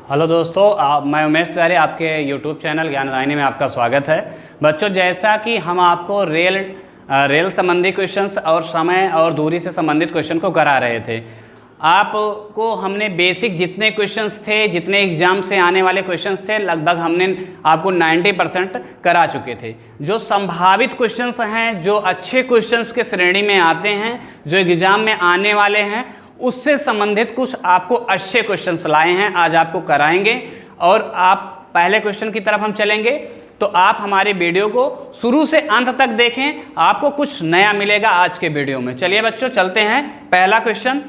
Hello दोस्तों, मैं उमेश तिवारी, आपके यूट्यूब चैनल ज्ञानदायिनी में आपका स्वागत है। बच्चों, जैसा कि हम आपको रेल संबंधी क्वेश्चंस और समय और दूरी से संबंधित क्वेश्चन को करा रहे थे, आपको हमने बेसिक जितने क्वेश्चंस थे, जितने एग्जाम से आने वाले क्वेश्चंस थे, लगभग हमने आपको 90% करा चुके थे। जो संभावित क्वेश्चंस हैं, जो अच्छे क्वेश्चंस के श्रेणी में आते हैं, जो एग्जाम में आने वाले हैं, उससे संबंधित कुछ आपको अच्छे क्वेश्चंस लाए हैं, आज आपको कराएंगे। और आप पहले क्वेश्चन की तरफ हम चलेंगे, तो आप हमारे वीडियो को शुरू से अंत तक देखें, आपको कुछ नया मिलेगा आज के वीडियो में। चलिए बच्चों, चलते हैं। पहला क्वेश्चन,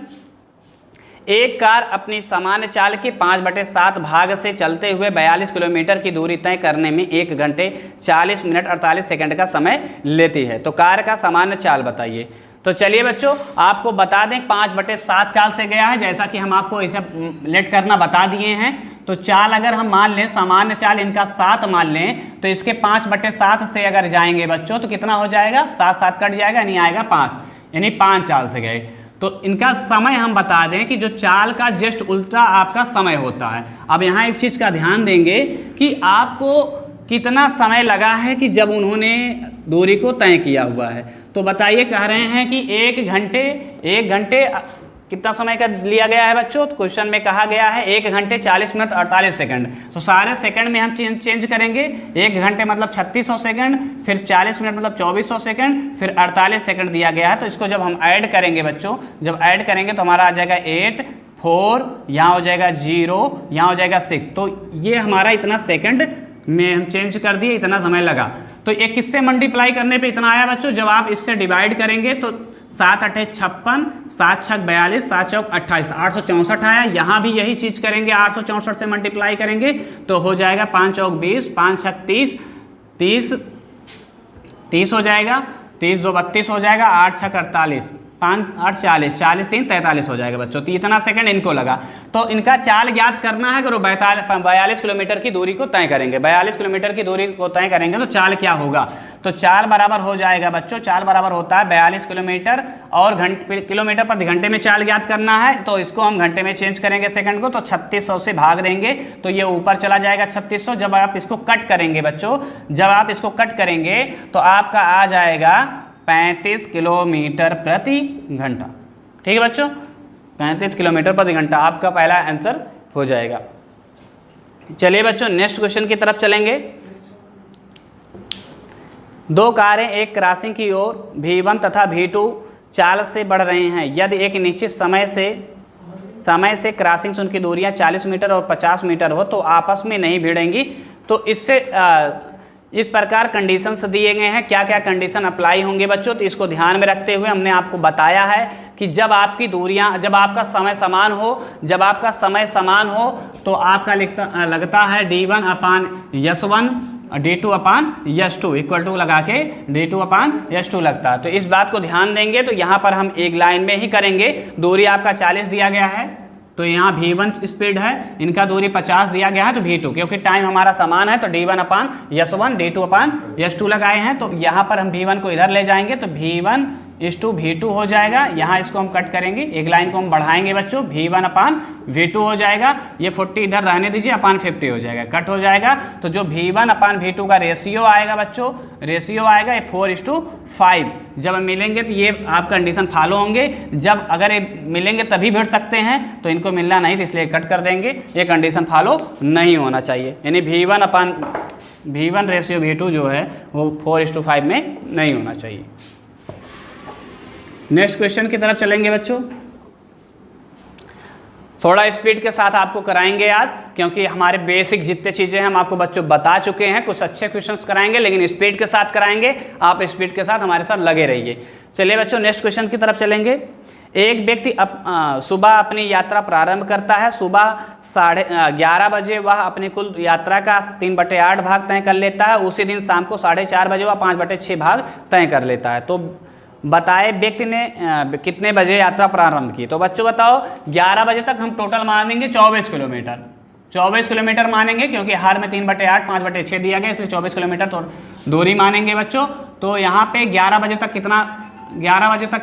एक कार अपनी सामान्य चाल के 5/7 भाग से चलते हुए 42 किलोमीटर की दूरी तय करने में 1 घंटे 40 मिनट 48 सेकंड का समय लेती है। तो कार का सामान्य चाल बताइए। तो चलिए बच्चों, आपको बता दें 5/7 चाल से गया है, जैसा कि हम आपको इसे लेट करना बता दिए हैं। तो चाल अगर हम मान लें, सामान्य चाल इनका 7 मान लें, तो इसके 5/7 से अगर जाएंगे बच्चों तो कितना हो जाएगा? 7 कट जाएगा, यानी आएगा 5, यानी 5 चाल से गए। तो इनका समय हम बता दें कि जो चाल का जस्ट उल्टा आपका समय होता है। अब यहाँ एक चीज़ का ध्यान देंगे कि आपको कितना समय लगा है कि जब उन्होंने दूरी को तय किया हुआ है। तो बताइए, कह रहे हैं कि 1 घंटे कितना समय का लिया गया है बच्चों? तो क्वेश्चन में कहा गया है 1 घंटे 40 मिनट 48 सेकंड। तो सारे सेकंड में हम चेंज करेंगे। 1 घंटे मतलब 3600 सेकंड, फिर 40 मिनट मतलब 2400 सेकंड, फिर 48 सेकंड दिया गया है। तो इसको जब हम ऐड करेंगे बच्चों, जब ऐड करेंगे तो हमारा आ जाएगा 8, 4, यहाँ हो जाएगा 0, यहाँ हो जाएगा 6। तो ये हमारा इतना सेकंड में हम चेंज कर दिए, इतना समय लगा। तो ये किससे मल्टीप्लाई करने पे इतना आया बच्चों? जब आप इससे डिवाइड करेंगे तो 7 8 56, 7 6 42, 7 4 28, 864 आया। यहाँ भी यही चीज़ करेंगे, 864 से मल्टीप्लाई करेंगे तो हो जाएगा 5 4 20, 5 6 30 हो जाएगा, 30 2 32 हो जाएगा, 8 6 48, 5 8 40, 40 3 43 हो जाएगा बच्चों। तो इतना सेकंड इनको लगा। तो इनका चाल ज्ञात करना है। अगर वो 42 किलोमीटर की दूरी को तय करेंगे, 42 किलोमीटर की दूरी को तय करेंगे तो चाल क्या होगा? तो चाल बराबर हो जाएगा बच्चों, चाल बराबर होता है 42 किलोमीटर और किलोमीटर प्रति घंटे में चाल ज्ञात करना है। तो इसको हम घंटे में चेंज करेंगे सेकंड को, तो 3600 से भाग देंगे तो ये ऊपर चला जाएगा 3600। जब आप इसको कट करेंगे बच्चों, जब आप इसको कट करेंगे तो आपका आ जाएगा 35 किलोमीटर प्रति घंटा। ठीक है बच्चों, 35 किलोमीटर प्रति घंटा आपका पहला आंसर हो जाएगा। चलिए बच्चों, नेक्स्ट क्वेश्चन की तरफ चलेंगे। 2 कारें एक क्रॉसिंग की ओर V1 तथा V2 चाल से बढ़ रही हैं। यदि एक निश्चित समय से क्रॉसिंग से उनकी दूरियां 40 मीटर और 50 मीटर हो तो आपस में नहीं भिड़ेंगी। तो इससे इस प्रकार कंडीशंस दिए गए हैं। क्या क्या कंडीशन अप्लाई होंगे बच्चों? तो इसको ध्यान में रखते हुए हमने आपको बताया है कि जब आपकी दूरियां, जब आपका समय समान हो तो आपका लगता है D1/S1 D2/S2 इक्वल टू लगा के D2/S2 लगता है। तो इस बात को ध्यान देंगे। तो यहाँ पर हम एक लाइन में ही करेंगे। दूरी आपका 40 दिया गया है, तो यहाँ V1 स्पीड है, इनका दूरी 50 दिया गया है, तो V2 क्योंकि टाइम हमारा समान है तो D1/S1 D2/S2 लगाए हैं। तो यहाँ पर हम V1 को इधर ले जाएंगे तो V1/V2 हो जाएगा। यहाँ इसको हम कट करेंगे, एक लाइन को हम बढ़ाएंगे बच्चों, V1/V2 हो जाएगा। ये 40 इधर रहने दीजिए, /50 हो जाएगा, कट हो जाएगा। तो जो V1/V2 का रेशियो आएगा बच्चों, रेशियो आएगा ये 4:5। जब मिलेंगे तो ये आप कंडीशन फॉलो होंगे। जब अगर ये मिलेंगे तभी भिड़ सकते हैं, तो इनको मिलना नहीं, तो इसलिए कट कर देंगे। ये कंडीशन फॉलो नहीं होना चाहिए, यानी V1 रेशियो V2 जो है वो 4:5 में नहीं होना चाहिए। नेक्स्ट क्वेश्चन की तरफ चलेंगे बच्चों। थोड़ा स्पीड के साथ आपको कराएंगे आज, क्योंकि हमारे बेसिक जितने चीज़ें हम आपको बच्चों बता चुके हैं। कुछ अच्छे क्वेश्चंस कराएंगे लेकिन स्पीड के साथ कराएंगे। आप स्पीड के साथ हमारे साथ लगे रहिए। चलिए बच्चों, नेक्स्ट क्वेश्चन की तरफ चलेंगे। एक व्यक्ति सुबह अपनी यात्रा प्रारंभ करता है। सुबह 11:30 बजे वह अपनी कुल यात्रा का 3/8 भाग तय कर लेता है। उसी दिन शाम को 4:30 बजे वह 5/6 भाग तय कर लेता है। तो बताए व्यक्ति ने कितने बजे यात्रा प्रारंभ की? तो बच्चों बताओ, 11 बजे तक हम टोटल मानेंगे 24 किलोमीटर। 24 किलोमीटर मानेंगे, क्योंकि हर में 3/8 5/6 दिया गया, इसलिए 24 किलोमीटर तो दूरी मानेंगे बच्चों। तो यहाँ पे 11 बजे तक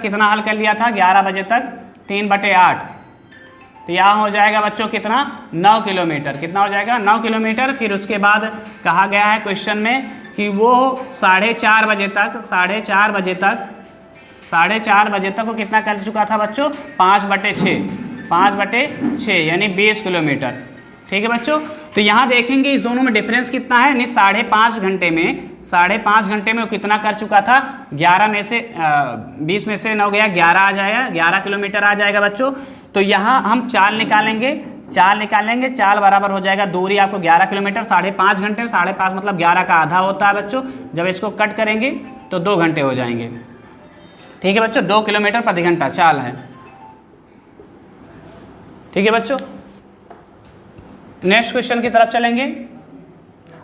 कितना हल कर लिया था? 11 बजे तक 3/8 तो यहाँ हो जाएगा बच्चों कितना 9 किलोमीटर। कितना हो जाएगा 9 किलोमीटर। फिर उसके बाद कहा गया है क्वेश्चन में कि वो 4:30 बजे तक 4:30 बजे तक वो कितना कर चुका था बच्चों 5/6 यानी 20 किलोमीटर। ठीक है बच्चों। तो यहाँ देखेंगे इस दोनों में डिफरेंस कितना है, यानी 5.5 घंटे में वो कितना कर चुका था 11 में से 20 में से 9 गया 11 आ जाएगा, 11 किलोमीटर आ जाएगा बच्चों। तो यहाँ हम चाल निकालेंगे, चाल बराबर हो जाएगा दूरी आपको 11 किलोमीटर 5.5 घंटे, 5.5 मतलब 11 का आधा होता है बच्चों। जब इसको कट करेंगे तो 2 घंटे हो जाएंगे। ठीक है बच्चों, 2 किलोमीटर प्रति घंटा चाल है। ठीक है बच्चों, नेक्स्ट क्वेश्चन की तरफ चलेंगे।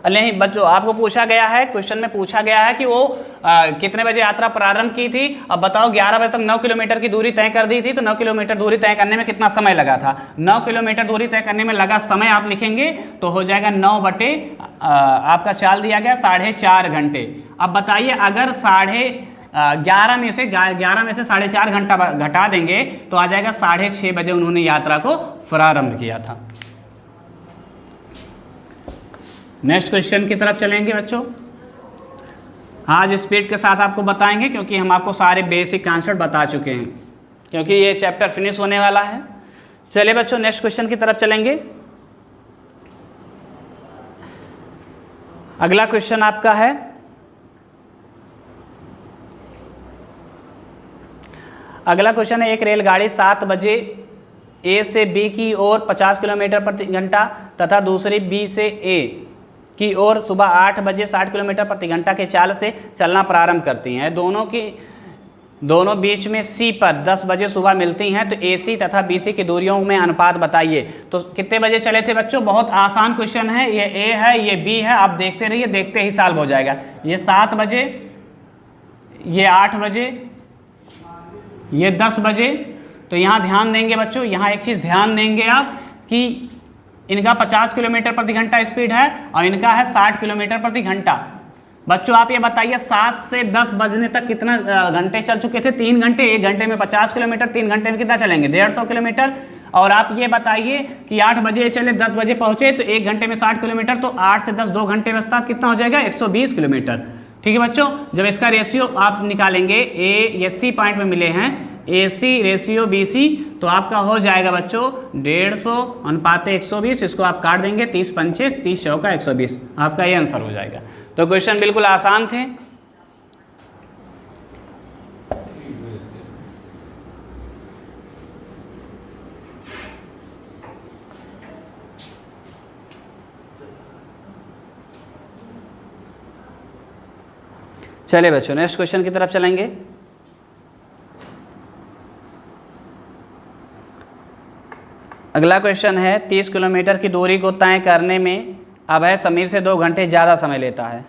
नहीं बच्चों, आपको पूछा गया है, क्वेश्चन में पूछा गया है कि वो कितने बजे यात्रा प्रारंभ की थी। अब बताओ 11 बजे तक 9 किलोमीटर की दूरी तय कर दी थी, तो 9 किलोमीटर दूरी तय करने में कितना समय लगा था। 9 किलोमीटर दूरी तय करने में लगा समय आप लिखेंगे तो हो जाएगा 9 बटे आपका चाल दिया गया 4.5 घंटे। अब बताइए अगर 11 में से 4.5 घंटा घटा देंगे तो आ जाएगा 6:30 बजे उन्होंने यात्रा को प्रारंभ किया था। नेक्स्ट क्वेश्चन की तरफ चलेंगे बच्चों। आज स्पीड के साथ आपको बताएंगे क्योंकि हम आपको सारे बेसिक कॉन्सेप्ट बता चुके हैं, क्योंकि ये चैप्टर फिनिश होने वाला है। चलिए बच्चों नेक्स्ट क्वेश्चन की तरफ चलेंगे। अगला क्वेश्चन आपका है, अगला क्वेश्चन है एक रेलगाड़ी 7 बजे ए से बी की ओर 50 किलोमीटर प्रति घंटा तथा दूसरी बी से ए की ओर सुबह 8 बजे 60 किलोमीटर प्रति घंटा के चाल से चलना प्रारंभ करती हैं। दोनों बीच में सी पर 10 बजे सुबह मिलती हैं, तो ए सी तथा बी सी की दूरियों में अनुपात बताइए। तो कितने बजे चले थे बच्चों, बहुत आसान क्वेश्चन है। ये ए है, ये बी है, आप देखते रहिए, देखते ही सॉल्व हो जाएगा। ये 7 बजे, ये 8 बजे, ये 10 बजे। तो यहाँ ध्यान देंगे बच्चों, यहाँ एक चीज़ ध्यान देंगे आप कि इनका 50 किलोमीटर प्रति घंटा स्पीड है और इनका है 60 किलोमीटर प्रति घंटा। बच्चों आप ये बताइए 7 से 10 बजने तक कितना घंटे चल चुके थे, 3 घंटे। 1 घंटे में 50 किलोमीटर, 3 घंटे में कितना चलेंगे 150 किलोमीटर। और आप ये बताइए कि 8 बजे चले 10 बजे पहुँचे तो 1 घंटे में 60 किलोमीटर, तो 8 से 10 2 घंटे में साथ कितना हो जाएगा 120 किलोमीटर। ठीक है बच्चों, जब इसका रेशियो आप निकालेंगे, ए सी पॉइंट में मिले हैं ए सी रेशियो बी सी, तो आपका हो जाएगा बच्चों 150 अनुपात 120। इसको आप काट देंगे 30 पंचे 30 चौका 120, आपका ये आंसर हो जाएगा। तो क्वेश्चन बिल्कुल आसान थे। चलिए बच्चों नेक्स्ट क्वेश्चन की तरफ चलेंगे। अगला क्वेश्चन है 30 किलोमीटर की दूरी को तय करने में अभय समीर से 2 घंटे ज़्यादा समय लेता है।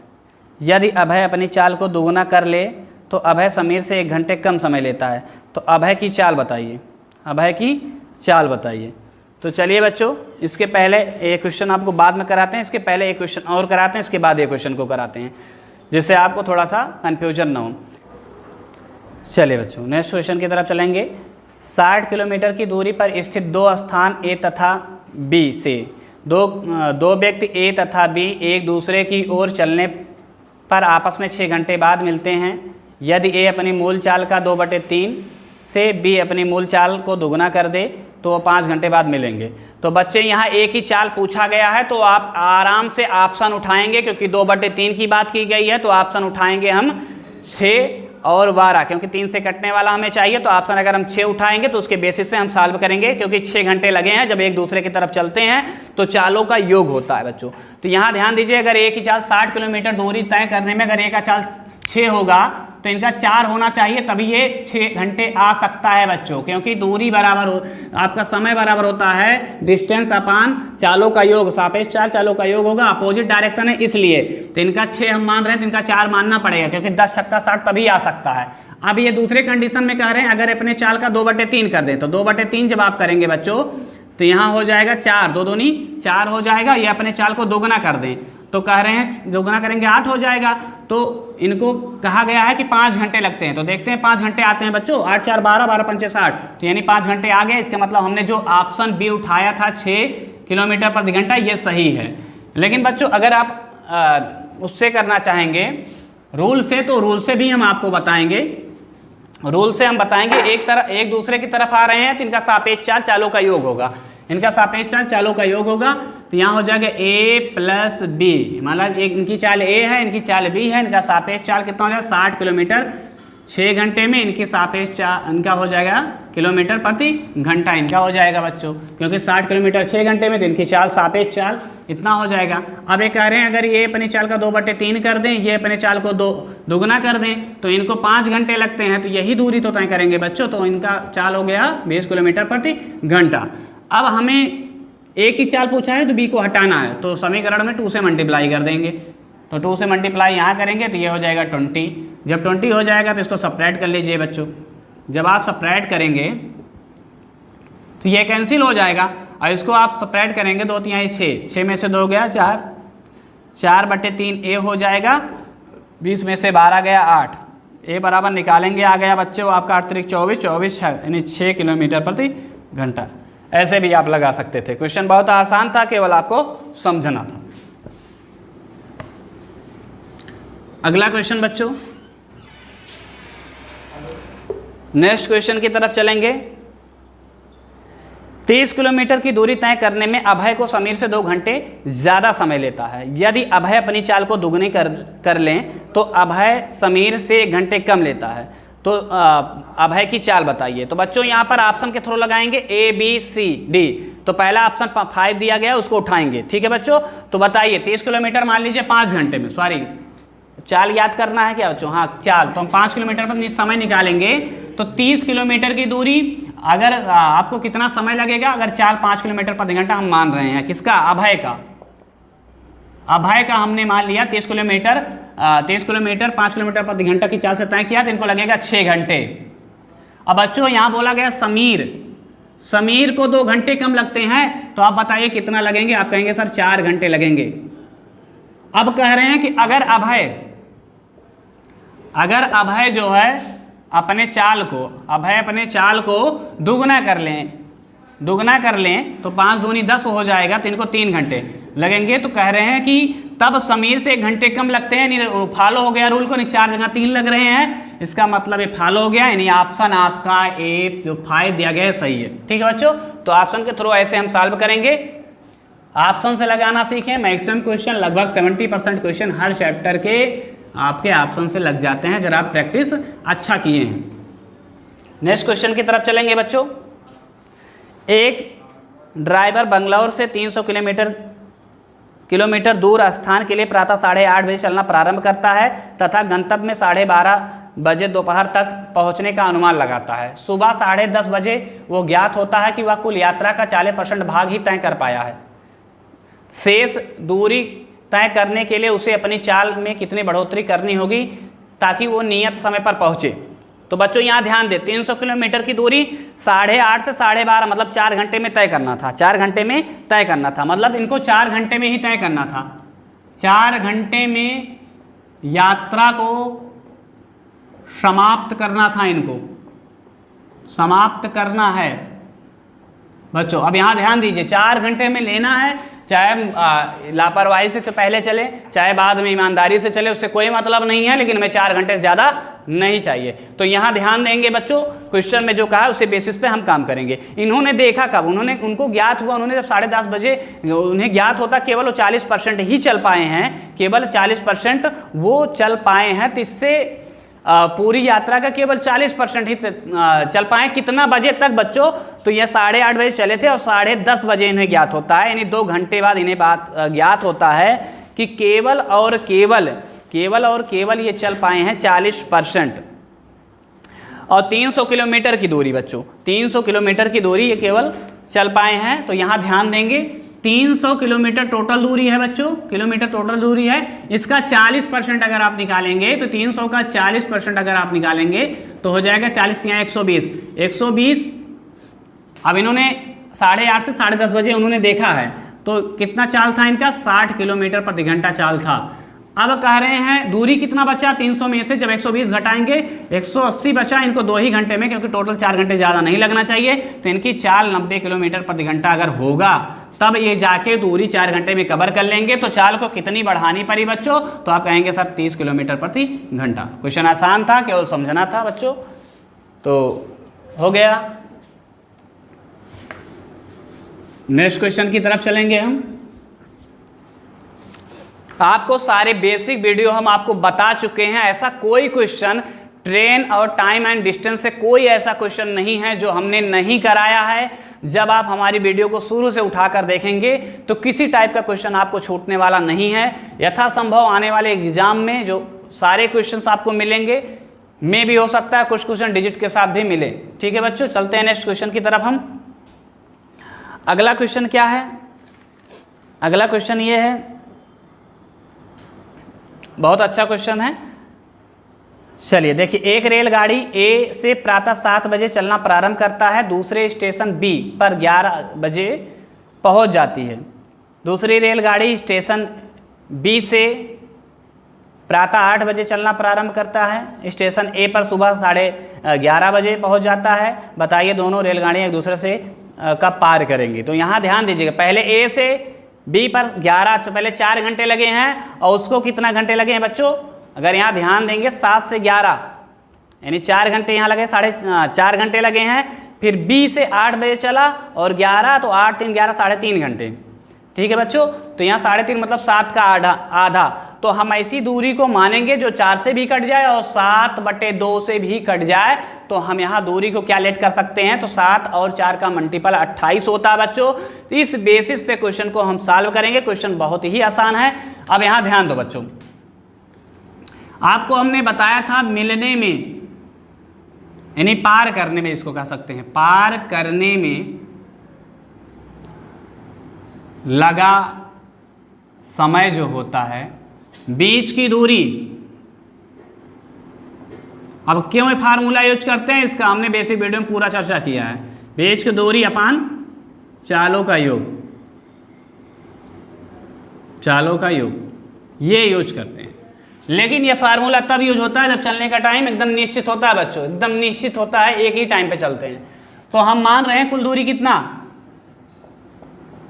यदि अभय अपनी चाल को दोगुना कर ले तो अभय समीर से 1 घंटे कम समय लेता है। तो अभय की चाल बताइए, अभय की चाल बताइए। तो चलिए बच्चों, इसके पहले एक क्वेश्चन आपको बाद में कराते हैं, इसके पहले एक क्वेश्चन और कराते हैं, इसके बाद एक क्वेश्चन को कराते हैं, जिससे आपको थोड़ा सा कन्फ्यूजन ना हो। चलिए बच्चों नेक्स्ट क्वेश्चन की तरफ चलेंगे। 60 किलोमीटर की दूरी पर स्थित 2 स्थान ए तथा बी से दो व्यक्ति ए तथा बी एक दूसरे की ओर चलने पर आपस में 6 घंटे बाद मिलते हैं। यदि ए अपनी मूल चाल का 2/3 से बी अपनी मूल चाल को दोगुना कर दे तो वो 5 घंटे बाद मिलेंगे। तो बच्चे यहाँ एक ही चाल पूछा गया है, तो आप आराम से ऑप्शन उठाएंगे, क्योंकि 2/3 की बात की गई है, तो ऑप्शन उठाएंगे हम 6 और 12, क्योंकि 3 से कटने वाला हमें चाहिए। तो ऑप्शन अगर हम 6 उठाएंगे तो उसके बेसिस पे हम सॉल्व करेंगे, क्योंकि 6 घंटे लगे हैं। जब एक दूसरे की तरफ चलते हैं तो चालों का योग होता है बच्चों। तो यहाँ ध्यान दीजिए, अगर एक ही चाल 60 किलोमीटर दूरी तय करने में अगर एक का चाल 6 होगा तो इनका 4 होना चाहिए, तभी ये 6 घंटे आ सकता है बच्चों, क्योंकि दूरी बराबर हो, आपका समय बराबर होता है डिस्टेंस अपान चालों का योग, सापेक्ष चाल चालों का योग होगा, अपोजिट डायरेक्शन है इसलिए। तो इनका 6 हम मान रहे हैं, तो इनका 4 मानना पड़ेगा, क्योंकि 10 छक्का 60 तभी आ सकता है। अब ये दूसरे कंडीशन में कह रहे हैं अगर अपने चाल का 2/3 कर दें, तो 2/3 जब आप करेंगे बच्चों तो यहाँ हो जाएगा 4, 2 दूनी 4 हो जाएगा। ये अपने चाल को दोगुना कर दें तो कह रहे हैं दोगुना करेंगे 8 हो जाएगा। तो इनको कहा गया है कि 5 घंटे लगते हैं, तो देखते हैं 5 घंटे आते हैं बच्चों। 8 4 12, 12 5 60, तो यानी 5 घंटे आ गए। इसका मतलब हमने जो ऑप्शन बी उठाया था 6 किलोमीटर प्रति घंटा, ये सही है। लेकिन बच्चों अगर आप उससे करना चाहेंगे रूल से, तो रूल से भी हम आपको बताएंगे। रूल से हम बताएंगे एक दूसरे की तरफ आ रहे हैं तो इनका सापेक्ष चाल चालों का योग होगा, इनका सापेक्ष चाल चालों का योग होगा। तो यहाँ हो जाएगा a प्लस बी, मतलब एक इनकी चाल a है, इनकी चाल b है, इनका सापेक्ष चाल कितना हो जाएगा 60 किलोमीटर 6 घंटे में। इनकी सापेक्ष चाल इनका हो जाएगा किलोमीटर प्रति घंटा इनका हो जाएगा बच्चों, क्योंकि 60 किलोमीटर 6 घंटे में, तो इनकी चाल सापेक्ष चाल इतना हो जाएगा। अब ये कह रहे हैं अगर ये अपनी चाल का 2/3 कर दें, ये अपने चाल को दोगुना कर दें, तो इनको 5 घंटे लगते हैं। तो यही दूरी तो तय करेंगे बच्चों, तो इनका चाल हो गया 20 किलोमीटर प्रति घंटा। अब हमें एक ही चाल पूछा है तो बी को हटाना है, तो समीकरण में 2 से मल्टीप्लाई कर देंगे। तो 2 से मल्टीप्लाई यहाँ करेंगे तो ये हो जाएगा 20। जब 20 हो जाएगा तो इसको सब्ट्रैक्ट कर लीजिए बच्चों। जब आप सब्ट्रैक्ट करेंगे तो ये कैंसिल हो जाएगा, और इसको आप सब्ट्रैक्ट करेंगे 2 3 6, 6 में से 2 गया 4, 4/3 a हो जाएगा, 20 में से 12 गया 8, a बराबर निकालेंगे आ गया बच्चों आपका 8 3 24, 24 यानी 6 किलोमीटर प्रति घंटा। ऐसे भी आप लगा सकते थे। क्वेश्चन बहुत आसान था, केवल आपको समझना था। अगला क्वेश्चन बच्चों, नेक्स्ट क्वेश्चन की तरफ चलेंगे। 30 किलोमीटर की दूरी तय करने में अभय को समीर से 2 घंटे ज़्यादा समय लेता है। यदि अभय अपनी चाल को दुगनी कर लें तो अभय समीर से 1 घंटे कम लेता है। तो अभय की चाल बताइए। तो बच्चों यहाँ पर ऑप्शन के थ्रू लगाएंगे A B C D। तो पहला ऑप्शन 5 दिया गया है, उसको उठाएंगे। ठीक है बच्चों, तो बताइए 30 किलोमीटर मान लीजिए 5 घंटे में, सॉरी चाल याद करना है क्या बच्चों, हाँ चाल, तो हम 5 किलोमीटर पर समय निकालेंगे। तो 30 किलोमीटर की दूरी अगर आपको कितना समय लगेगा, अगर चाल 5 किलोमीटर प्रति घंटा हम मान रहे हैं, किसका, अभय का। अभय का हमने मान लिया 30 किलोमीटर 5 किलोमीटर प्रति घंटा की चाल से तय किया, तो इनको लगेगा 6 घंटे। अब बच्चों यहाँ बोला गया समीर को 2 घंटे कम लगते हैं, तो आप बताइए कितना लगेंगे। आप कहेंगे सर 4 घंटे लगेंगे। अब कह रहे हैं कि अगर अभय जो है अपने चाल को दुगना कर लें तो 5 दूनी 10 हो जाएगा, तो इनको 3 घंटे लगेंगे। तो कह रहे हैं कि तब समीर से 1 घंटे कम लगते हैं, फॉलो हो गया रूल को, नहीं 4 जगह 3 लग रहे हैं, इसका मतलब ये फॉलो हो गया, यानी ऑप्शन आपका ए जो 5 दिया गया है सही है। ठीक है बच्चों, तो ऑप्शन के थ्रू ऐसे हम सॉल्व करेंगे। ऑप्शन से लगाना सीखें। मैक्सिमम क्वेश्चन लगभग 70% क्वेश्चन हर चैप्टर के आपके ऑप्शन से लग जाते हैं, अगर आप प्रैक्टिस अच्छा किए हैं। नेक्स्ट क्वेश्चन की तरफ चलेंगे बच्चों। एक ड्राइवर बंगलौर से 300 किलोमीटर दूर स्थान के लिए प्रातः 8:30 बजे चलना प्रारंभ करता है तथा गंतव्य में 12:30 बजे दोपहर तक पहुंचने का अनुमान लगाता है। सुबह 10:30 बजे वो ज्ञात होता है कि वह कुल यात्रा का 40% भाग ही तय कर पाया है। शेष दूरी तय करने के लिए उसे अपनी चाल में कितनी बढ़ोतरी करनी होगी ताकि वो नियत समय पर पहुंचे। तो बच्चों यहाँ ध्यान दें, 300 किलोमीटर की दूरी 8:30 से 12:30 मतलब 4 घंटे में तय करना था। 4 घंटे में तय करना था, मतलब इनको 4 घंटे में ही तय करना था। 4 घंटे में यात्रा को समाप्त करना था, इनको समाप्त करना है बच्चों। अब यहाँ ध्यान दीजिए, 4 घंटे में लेना है, चाहे लापरवाही से पहले चले चाहे बाद में ईमानदारी से चले, उससे कोई मतलब नहीं है, लेकिन हमें 4 घंटे से ज़्यादा नहीं चाहिए। तो यहाँ ध्यान देंगे बच्चों, क्वेश्चन में जो कहा है उसी बेसिस पे हम काम करेंगे। इन्होंने देखा कब, उनको ज्ञात हुआ, उन्होंने जब 10:30 बजे उन्हें ज्ञात होता केवल वो 40% ही चल पाए हैं, केवल 40% वो चल पाए हैं, तो इससे पूरी यात्रा का केवल 40% ही चल पाए। कितना बजे तक बच्चों, तो ये 8:30 बजे चले थे और 10:30 बजे इन्हें ज्ञात होता है, यानी 2 घंटे बाद इन्हें ज्ञात होता है कि केवल और केवल ये चल पाए हैं 40%। और 300 किलोमीटर की दूरी बच्चों, 300 किलोमीटर की दूरी ये केवल चल पाए हैं। तो यहाँ ध्यान देंगे, 300 किलोमीटर टोटल दूरी है बच्चों, किलोमीटर टोटल दूरी है, इसका 40% अगर आप निकालेंगे, तो 300 का 40% अगर आप निकालेंगे तो हो जाएगा 40 या 120। अब इन्होंने 8:30 से 10:30 बजे उन्होंने देखा है, तो कितना चाल था इनका, 60 किलोमीटर प्रति घंटा चाल था। अब कह रहे हैं दूरी कितना बचा, 300 में से जब 120 घटाएंगे 180 बचा, इनको 2 ही घंटे में, क्योंकि टोटल 4 घंटे ज़्यादा नहीं लगना चाहिए, तो इनकी चाल 90 किलोमीटर प्रति घंटा अगर होगा तब ये जाके दूरी 4 घंटे में कवर कर लेंगे। तो चाल को कितनी बढ़ानी पड़ी बच्चों, तो आप कहेंगे सर 30 किलोमीटर प्रति घंटा। क्वेश्चन आसान था, केवल समझना था बच्चों, तो हो गया। नेक्स्ट क्वेश्चन की तरफ चलेंगे हम। आपको सारे बेसिक वीडियो हम आपको बता चुके हैं, ऐसा कोई क्वेश्चन ट्रेन और टाइम एंड डिस्टेंस से कोई ऐसा क्वेश्चन नहीं है जो हमने नहीं कराया है। जब आप हमारी वीडियो को शुरू से उठाकर देखेंगे तो किसी टाइप का क्वेश्चन आपको छूटने वाला नहीं है। यथासंभव आने वाले एग्जाम में जो सारे क्वेश्चंस आपको मिलेंगे, में भी हो सकता है कुछ क्वेश्चन डिजिट के साथ भी मिले। ठीक है बच्चों, चलते हैं नेक्स्ट क्वेश्चन की तरफ हम। अगला क्वेश्चन क्या है, अगला क्वेश्चन ये है, बहुत अच्छा क्वेश्चन है। चलिए देखिए, एक रेलगाड़ी ए से प्रातः 7 बजे चलना प्रारंभ करता है, दूसरे स्टेशन बी पर 11 बजे पहुंच जाती है। दूसरी रेलगाड़ी स्टेशन बी से प्रातः 8 बजे चलना प्रारंभ करता है, स्टेशन ए पर सुबह 11:30 बजे पहुंच जाता है। बताइए दोनों रेलगाड़ियां एक दूसरे से कब पार करेंगी। तो यहाँ ध्यान दीजिएगा, पहले ए से बी पर 11, पहले 4 घंटे लगे हैं और उसको कितना घंटे लगे हैं बच्चों, अगर यहाँ ध्यान देंगे 7 से 11 यानी 4 घंटे यहाँ लगे, 4.5 घंटे लगे हैं। फिर बी से 8 बजे चला और 11, तो 8 3 11 3.5 घंटे। ठीक है बच्चों, तो यहाँ 3.5 मतलब 7 का आधा। तो हम ऐसी दूरी को मानेंगे जो 4 से भी कट जाए और 7/2 से भी कट जाए, तो हम यहाँ दूरी को क्या लेट कर सकते हैं, तो 7 और 4 का मल्टीपल 28 होता है बच्चं। तो इस बेसिस पे क्वेश्चन को हम सॉल्व करेंगे। क्वेश्चन बहुत ही आसान है। अब यहाँ ध्यान दो बच्चों, आपको हमने बताया था मिलने में यानी पार करने में, इसको कह सकते हैं पार करने में लगा समय जो होता है, बीच की दूरी। अब क्यों ये फार्मूला यूज करते हैं, इसका हमने बेसिक वीडियो में पूरा चर्चा किया है। बीच की दूरी अपान चालों का योग, चालों का योग ये यूज करते हैं। लेकिन ये फार्मूला तब यूज होता है जब चलने का टाइम एकदम निश्चित होता है बच्चों, एकदम निश्चित होता है, एक ही टाइम पे चलते हैं। तो हम मान रहे हैं कुल दूरी कितना,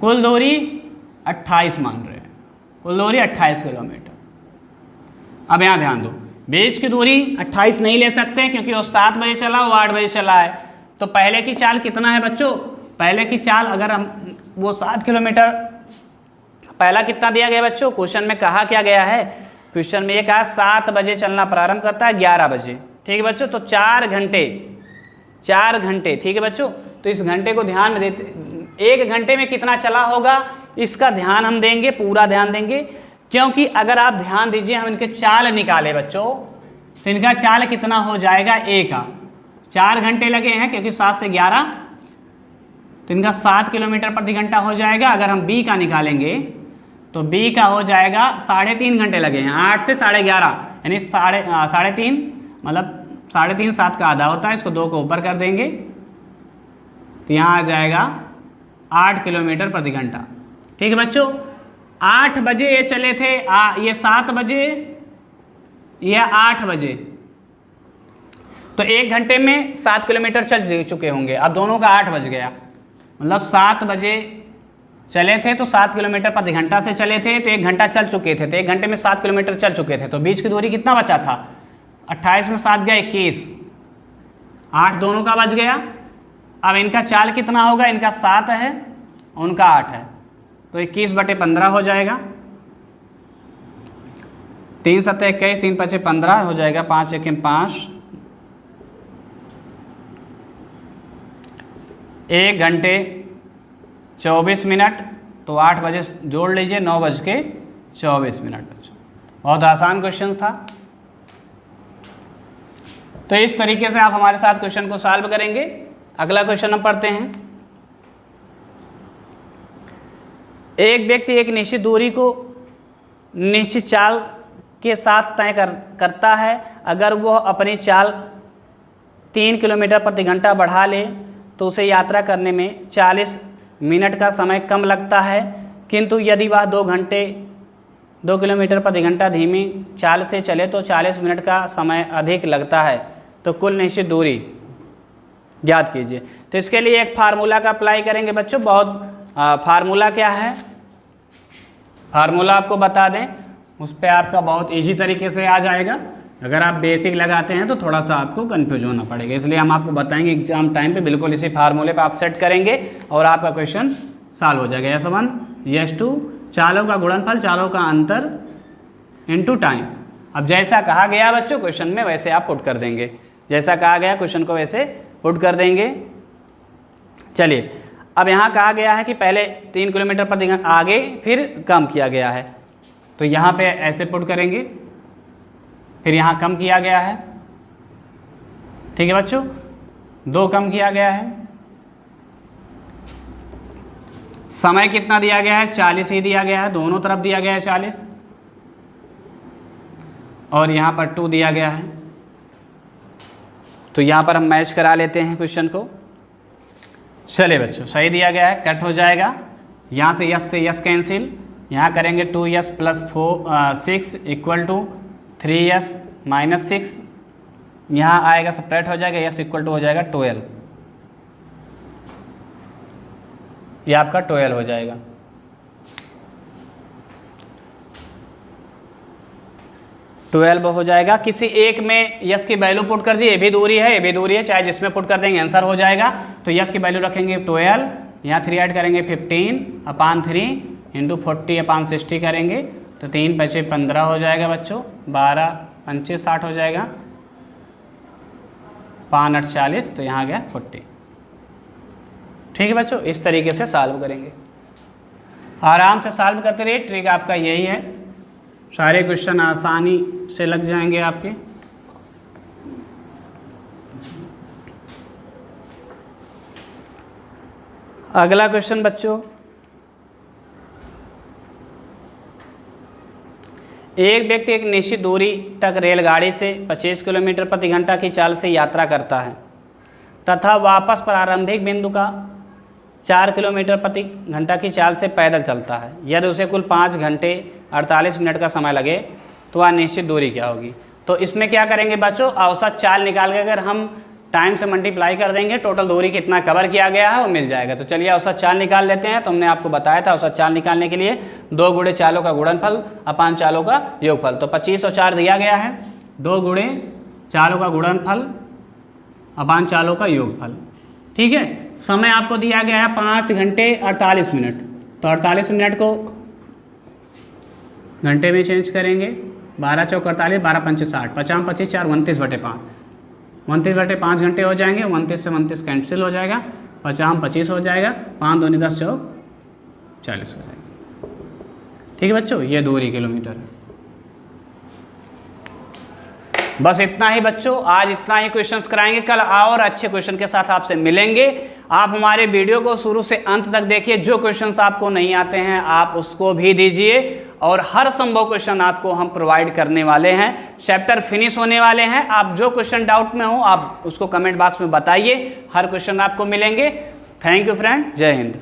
कुल दूरी 28 मान रहे हैं, कुल दूरी 28 किलोमीटर। अब यहाँ ध्यान दो, बीच की दूरी 28 नहीं ले सकते क्योंकि वो 7 बजे चला, वो 8 बजे चला है। तो पहले की चाल कितना है बच्चों, पहले की चाल अगर हम वो 7 किलोमीटर, पहला कितना दिया गया बच्चों, क्वेश्चन में कहा क्या गया है, क्वेश्चन में ये कहा 7 बजे चलना प्रारंभ करता है, 11 बजे। ठीक है बच्चों, तो 4 घंटे, 4 घंटे। ठीक है बच्चों, तो इस घंटे को ध्यान में देते, 1 घंटे में कितना चला होगा इसका ध्यान हम देंगे, पूरा ध्यान देंगे। क्योंकि अगर आप ध्यान दीजिए, हम इनके चाल निकाले बच्चों, तो इनका चाल कितना हो जाएगा, ए का 4 घंटे लगे हैं क्योंकि 7 से 11, तो इनका 7 किलोमीटर प्रति घंटा हो जाएगा। अगर हम बी का निकालेंगे तो बी का हो जाएगा 3.5 घंटे लगे हैं, 8 से 11:30 यानी 3.5 मतलब 3.5 7 का आधा होता है, इसको 2 को ऊपर कर देंगे तो यहाँ आ जाएगा 8 किलोमीटर प्रति घंटा। ठीक है बच्चों, 8 बजे ये चले थे, ये 7 बजे, ये 8 बजे, तो 1 घंटे में 7 किलोमीटर चल चुके होंगे। अब दोनों का 8 बज गया, मतलब 7 बजे चले थे तो 7 किलोमीटर प्रति घंटा से चले थे, तो 1 घंटा चल चुके थे, तो 1 घंटे में 7 किलोमीटर चल चुके थे। तो बीच की दूरी कितना बचा था, 28 में 7 गया 21, 8 दोनों का बच गया। अब इनका चाल कितना होगा, इनका 7 है उनका 8 है, तो 21/15 हो जाएगा। 3 7 21, 3 5 15 हो जाएगा, 5 1 5, 1 घंटे 24 मिनट, तो 8 बजे जोड़ लीजिए, 9:24 बच्चों। बहुत आसान क्वेश्चन था। तो इस तरीके से आप हमारे साथ क्वेश्चन को सॉल्व करेंगे। अगला क्वेश्चन हम पढ़ते हैं। एक व्यक्ति एक निश्चित दूरी को निश्चित चाल के साथ तय करता है। अगर वह अपनी चाल 3 किलोमीटर प्रति घंटा बढ़ा ले तो उसे यात्रा करने में 40 मिनट का समय कम लगता है। किंतु यदि वह 2 किलोमीटर प्रति घंटा धीमी चाल से चले तो 40 मिनट का समय अधिक लगता है। तो कुल निश्चित दूरी याद कीजिए। तो इसके लिए एक फार्मूला का अप्लाई करेंगे बच्चों। फार्मूला क्या है, फार्मूला आपको बता दें, उस पर आपका बहुत इजी तरीके से आ जाएगा। अगर आप बेसिक लगाते हैं तो थोड़ा सा आपको कंफ्यूज होना पड़ेगा, इसलिए हम आपको बताएंगे एग्जाम टाइम पे बिल्कुल इसी फार्मूले पे आप सेट करेंगे और आपका क्वेश्चन सॉल्व हो जाएगा। S1 S2 चालों का गुणनफल, चालों का अंतर इनटू टाइम। अब जैसा कहा गया बच्चों क्वेश्चन में वैसे आप पुट कर देंगे, जैसा कहा गया क्वेश्चन को वैसे पुट कर देंगे। चलिए, अब यहाँ कहा गया है कि पहले 3 किलोमीटर प्रति घंटा आगे फिर कम किया गया है, तो यहाँ पे ऐसे पुट करेंगे, फिर यहाँ कम किया गया है। ठीक है बच्चों, 2 कम किया गया है। समय कितना दिया गया है, 40 ही दिया गया है, दोनों तरफ दिया गया है 40, और यहाँ पर 2 दिया गया है। तो यहाँ पर हम मैच करा लेते हैं क्वेश्चन को। चलिए बच्चों, सही दिया गया है, कट हो जाएगा। यहाँ से यस कैंसिल, यहाँ करेंगे 2s + 6 = 3s - 6, यहाँ आएगा सेपरेट हो जाएगा, s = हो जाएगा 12, ये आपका 12 हो जाएगा। हो जाएगा। किसी एक में यस की वैल्यू पुट कर दी, ये भी दूरी है, ये भी दूरी है, चाहे जिसमें पुट कर देंगे आंसर हो जाएगा। तो यस की वैल्यू रखेंगे 12, यहाँ 3 ऐड करेंगे 15/3 × 40/60 करेंगे, तो 3 × 5 = 15 हो जाएगा बच्चों, 12 × 5 = 60 हो जाएगा, 5 × 8 = 40, तो यहाँ गया 40। ठीक है बच्चों, इस तरीके से सॉल्व करेंगे, आराम से सॉल्व करते रहिए। ट्रिक आपका यही है, सारे क्वेश्चन आसानी से लग जाएंगे आपके। अगला क्वेश्चन बच्चों, एक व्यक्ति एक निश्चित दूरी तक रेलगाड़ी से 25 किलोमीटर प्रति घंटा की चाल से यात्रा करता है तथा वापस प्रारंभिक बिंदु का 4 किलोमीटर प्रति घंटा की चाल से पैदल चलता है। यदि उसे कुल 5 घंटे 48 मिनट का समय लगे तो वह निश्चित दूरी क्या होगी। तो इसमें क्या करेंगे बच्चों, औसत चाल निकाल के अगर हम टाइम से मल्टीप्लाई कर देंगे, टोटल दूरी कितना कवर किया गया है वो मिल जाएगा। तो चलिए औसत चाल निकाल लेते हैं। तो हमने आपको बताया था औसत चाल निकालने के लिए 2 गुणे चालों का गुणनफल अपान चालों का योगफल। तो 25 और 4 दिया गया है, 2 गुणे चालों का गुणनफल अपान चालों का योगफल। ठीक है, समय आपको दिया गया है 5 घंटे 48 मिनट, तो 48 मिनट को घंटे में चेंज करेंगे, 12 चौक 48, 12 पंचे 60, 50 25 4 29/5, 29/5 घंटे हो जाएंगे, 29 से 29 कैंसिल हो जाएगा, 50 25 हो जाएगा, 5 दूनी 10 चौक 40 हो जाएगा। ठीक है बच्चों, ये दूरी किलोमीटर है। बस इतना ही बच्चों, आज इतना ही क्वेश्चंस कराएंगे। कल और अच्छे क्वेश्चन के साथ आपसे मिलेंगे। आप हमारे वीडियो को शुरू से अंत तक देखिए, जो क्वेश्चंस आपको नहीं आते हैं आप उसको भी दीजिए, और हर संभव क्वेश्चन आपको हम प्रोवाइड करने वाले हैं। चैप्टर फिनिश होने वाले हैं, आप जो क्वेश्चन डाउट में हो आप उसको कमेंट बॉक्स में बताइए, हर क्वेश्चन आपको मिलेंगे। थैंक यू फ्रेंड, जय हिंद।